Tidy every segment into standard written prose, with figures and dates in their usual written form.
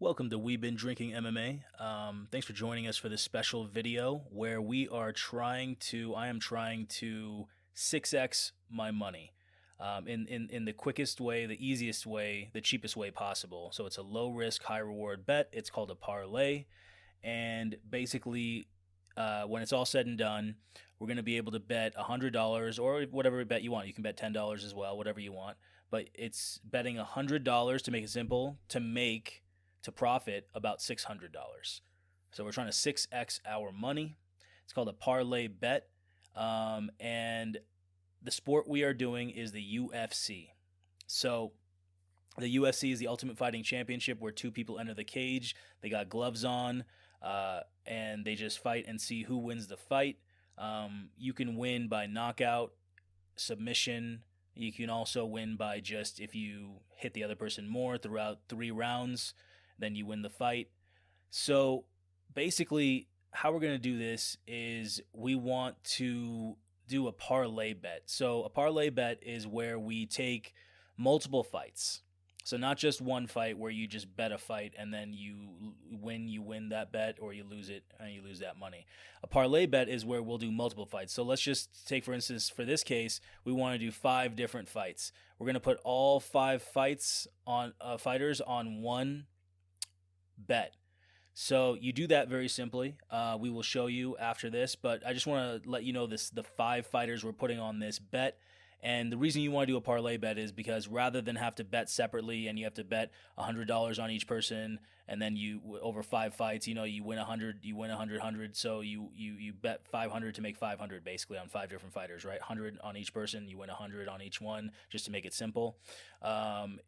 Welcome to Been Drinking MMA. Thanks for joining us for this special video where I am trying to 6x my money in the quickest way, the easiest way, the cheapest way possible. So it's a low risk, high reward bet. It's called a parlay. And basically, when it's all said and done, we're going to be able to bet $100 or whatever bet you want. You can bet $10 as well, whatever you want. But it's betting $100 to make it simple to profit about $600. So we're trying to 6x our money. It's called a parlay bet. And the sport we are doing is the UFC. So the UFC is the Ultimate Fighting Championship where two people enter the cage. They got gloves on, and they just fight and see who wins the fight. You can win by knockout, submission. You can also win by just if you hit the other person more throughout 3 rounds, then you win the fight. So basically, how we're going to do this is we want to do a parlay bet. So a parlay bet is where we take multiple fights. So not just one fight where you just bet a fight and then you win that bet, or you lose it and you lose that money. A parlay bet is where we'll do multiple fights. So let's just take, for instance, for this case, we want to do 5 different fights. We're going to put all 5 fighters on one bet. So you do that very simply. We will show you after this, but I just want to let you know the 5 fighters we're putting on this bet. And the reason you want to do a parlay bet is because rather than have to bet separately and you have to bet $100 on each person, and then you over 5 fights, you win 100, you win 100. So you bet 500 to make 500 basically on 5 different fighters, right? 100 on each person, you win 100 on each one, just to make it simple.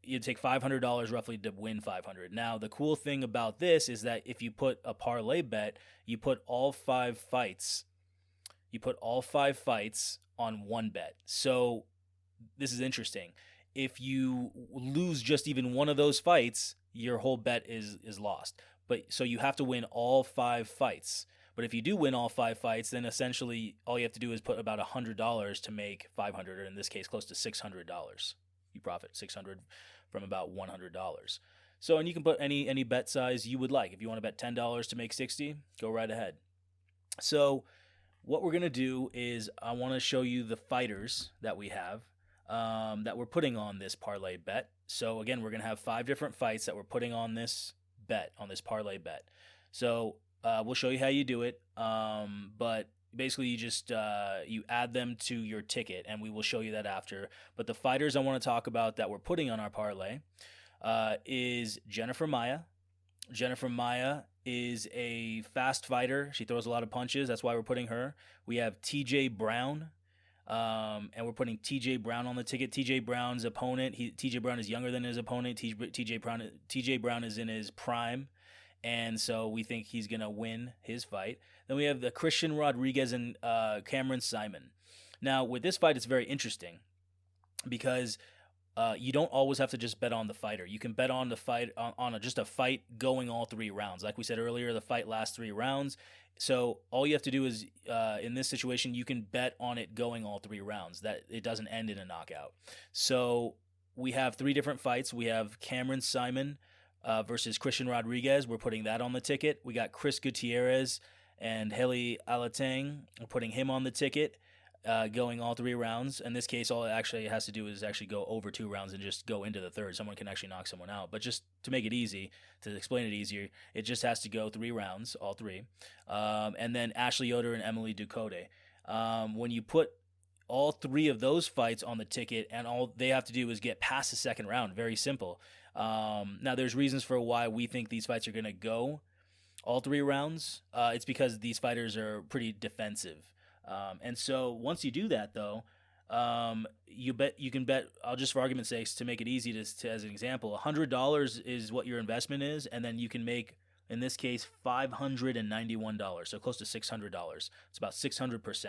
You take $500 roughly to win 500. Now the cool thing about this is that if you put a parlay bet, you put all 5 fights on one bet. So this is interesting. If you lose just even one of those fights, your whole bet is lost. But so you have to win all 5 fights. But if you do win all 5 fights, then essentially all you have to do is put about $100 to make 500, or in this case, close to $600. You profit 600 from about $100. So, and you can put any bet size you would like. If you want to bet $10 to make 60, go right ahead. So what we're going to do is I want to show you the fighters that we have that we're putting on this parlay bet. So again, we're going to have 5 different fights that we're putting on this bet, on this parlay bet. So we'll show you how you do it. But basically you just you add them to your ticket, and we will show you that after. But the fighters I want to talk about that we're putting on our parlay is Jennifer Maia. Jennifer Maia is a fast fighter. She throws a lot of punches. That's why we're putting her. We have TJ Brown, and we're putting TJ Brown on the ticket. TJ Brown's opponent, TJ Brown is younger than his opponent. TJ Brown is in his prime, and so we think he's going to win his fight. Then we have the Christian Rodriguez and Cameron Simon. Now, with this fight, it's very interesting because you don't always have to just bet on the fighter. You can bet on the fight just a fight going all 3 rounds. Like we said earlier, the fight lasts 3 rounds. So all you have to do is, in this situation, you can bet on it going all 3 rounds, that it doesn't end in a knockout. So we have 3 different fights. We have Cameron Simon versus Christian Rodriguez. We're putting that on the ticket. We got Chris Gutierrez and Heli Alatang. We're putting him on the ticket. Going all 3 rounds. In this case, all it actually has to do is actually go over 2 rounds and just go into the third. Someone can actually knock someone out. But just to make it easy, to explain it easier, it just has to go 3 rounds, all 3. And then Ashley Yoder and Emily Ducote. When you put all 3 of those fights on the ticket, and all they have to do is get past the second round, very simple. Now, there's reasons for why we think these fights are going to go all 3 rounds. It's because these fighters are pretty defensive. And so once you do that, though, you can bet. I'll just, for argument's sake, to make it easy to as an example, $100 is what your investment is, and then you can make, in this case, $591, so close to $600. It's about 600%.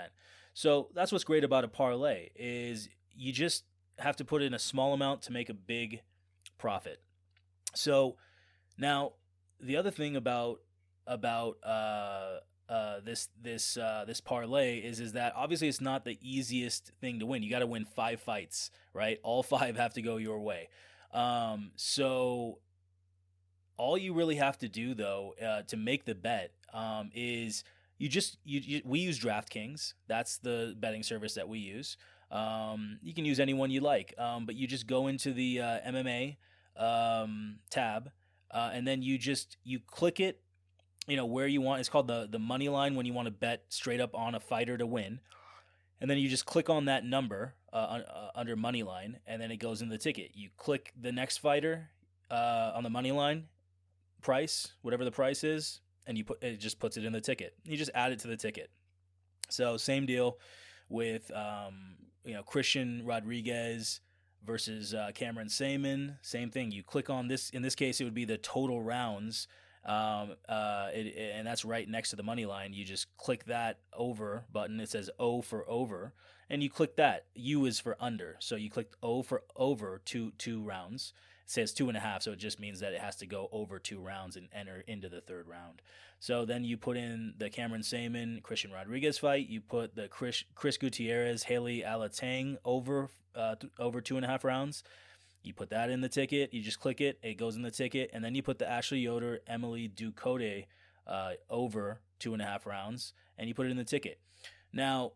So that's what's great about a parlay, is you just have to put in a small amount to make a big profit. So now the other thing about this parlay is that obviously it's not the easiest thing to win. You got to win 5 fights, right? All 5 have to go your way. So All you really have to do though to make the bet is we use DraftKings. That's the betting service that we use. You can use any one you like, but you just go into the MMA tab, and then you click it, where you want. It's called the money line when you want to bet straight up on a fighter to win, and then you just click on that number under money line, and then it goes in the ticket. You click the next fighter on the money line price, whatever the price is, and it just puts it in the ticket. You just add it to the ticket. So same deal with Christian Rodriguez versus Cameron Saman. Same thing. You click on this. In this case, it would be the total rounds, and that's right next to the money line. You just click that over button. It says O for over, and you click that. U is for under. So you click O for over two rounds. It says 2.5, so it just means that it has to go over 2 rounds and enter into the third round. So then you put in the Cameron Saman Christian Rodriguez fight. You put the Chris Gutierrez Haley Alatang over 2.5 rounds. You put that in the ticket. You just click it. It goes in the ticket, and then you put the Ashley Yoder Emily Ducote over 2.5 rounds, and you put it in the ticket. Now,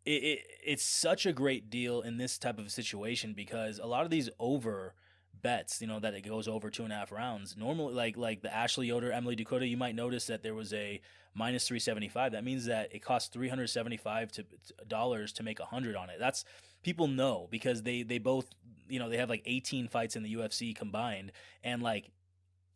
it's such a great deal in this type of situation because a lot of these over bets, that it goes over 2.5 rounds. Normally, like the Ashley Yoder, Emily Ducote, you might notice that there was a minus 375. That means that it costs $375 to make 100 on it. That's people know because they both they have like 18 fights in the UFC combined, and like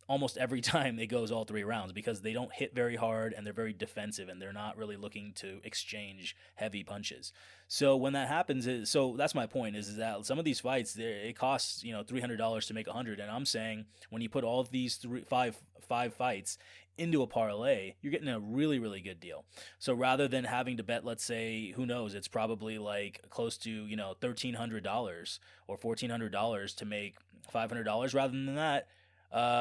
almost every time it goes all 3 rounds because they don't hit very hard and they're very defensive and they're not really looking to exchange heavy punches. So when that happens, so that's my point is that some of these fights, it costs $300 to make 100, and I'm saying when you put all of these five fights into a parlay, you're getting a really, really good deal. So rather than having to bet, let's say, who knows, it's probably like close to $1,300 or $1,400 to make $500. Rather than that,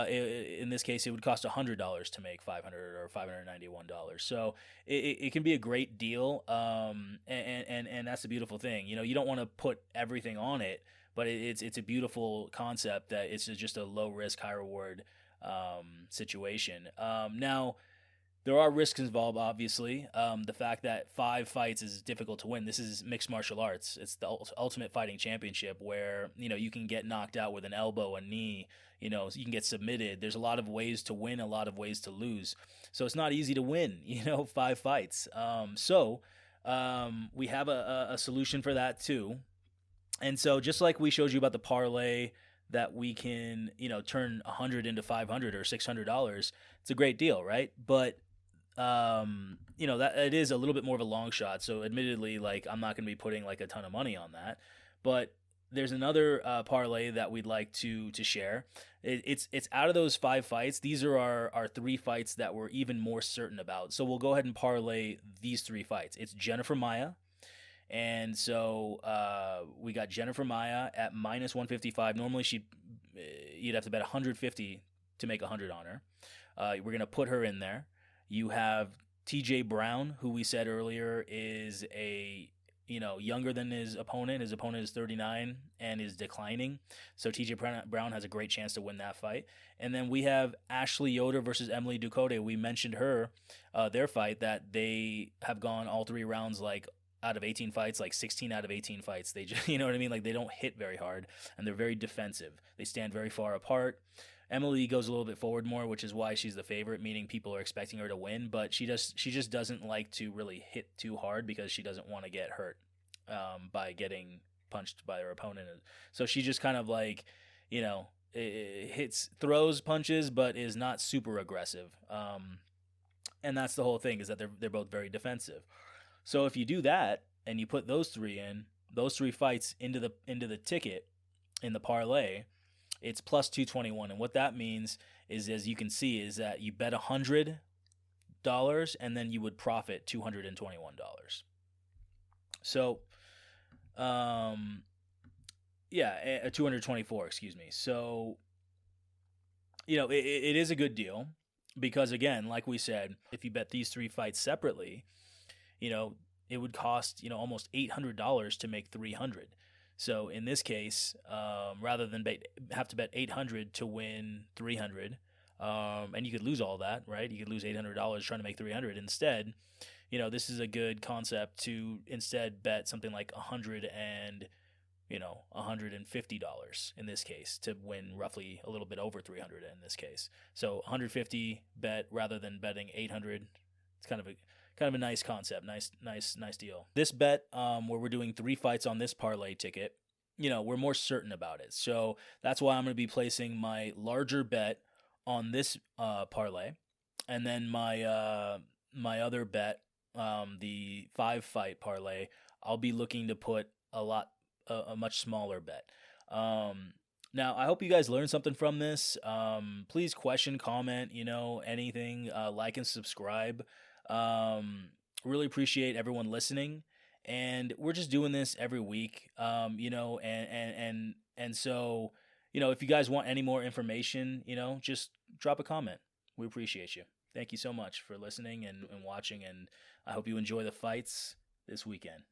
in this case, it would cost $100 to make $500 or $591. So it can be a great deal, and that's the beautiful thing. You don't want to put everything on it, but it's a beautiful concept that it's just a low risk, high reward situation. Now, there are risks involved, obviously. The fact that 5 fights is difficult to win. This is mixed martial arts. It's the ultimate fighting championship where, you can get knocked out with an elbow, a knee, you can get submitted. There's a lot of ways to win, a lot of ways to lose. So it's not easy to win, 5 fights. So we have a solution for that too. And so just like we showed you about the parlay that we can, turn 100 into 500 or $600, it's a great deal, right? But that it is a little bit more of a long shot. So admittedly, like I'm not going to be putting like a ton of money on that, but there's another parlay that we'd like to share. It's out of those 5 fights. These are our 3 fights that we're even more certain about. So we'll go ahead and parlay these 3 fights. It's Jennifer Maia. And so we got Jennifer Maia at minus 155. Normally you'd have to bet 150 to make 100 on her. We're going to put her in there. You have TJ Brown, who we said earlier is younger than his opponent. His opponent is 39 and is declining. So TJ Brown has a great chance to win that fight. And then we have Ashley Yoder versus Emily Ducote. We mentioned her, their fight, that they have gone all 3 rounds, like out of 18 fights, like 16 out of 18 fights. They just, you know what I mean? Like they don't hit very hard and they're very defensive. They stand very far apart. Emily goes a little bit forward more, which is why she's the favorite, meaning people are expecting her to win, but she just doesn't like to really hit too hard because she doesn't want to get hurt by getting punched by her opponent. So she just kind of like, throws punches, but is not super aggressive. And that's the whole thing, is that they're both very defensive. So if you do that and you put those 3 fights into the ticket in the parlay, it's plus 221. And what that means is, as you can see, is that you bet $100 and then you would profit $221. So, 224, excuse me. So, it is a good deal because, again, like we said, if you bet these 3 fights separately, it would cost, almost $800 to make 300. So in this case, rather than have to bet 800 to win 300, and you could lose all that, right? You could lose $800 trying to make 300. Instead, this is a good concept to instead bet something like $150 in this case to win roughly a little bit over 300 in this case. So 150 bet rather than betting 800. It's kind of a nice concept, nice deal. This bet, where we're doing 3 fights on this parlay ticket, we're more certain about it. So that's why I'm going to be placing my larger bet on this parlay, and then my other bet, the 5-fight parlay, I'll be looking to put a much smaller bet. Now, I hope you guys learned something from this. Please question, comment, anything, like and subscribe. Really appreciate everyone listening. And we're just doing this every week, and so, if you guys want any more information, just drop a comment. We appreciate you. Thank you so much for listening and watching, and I hope you enjoy the fights this weekend.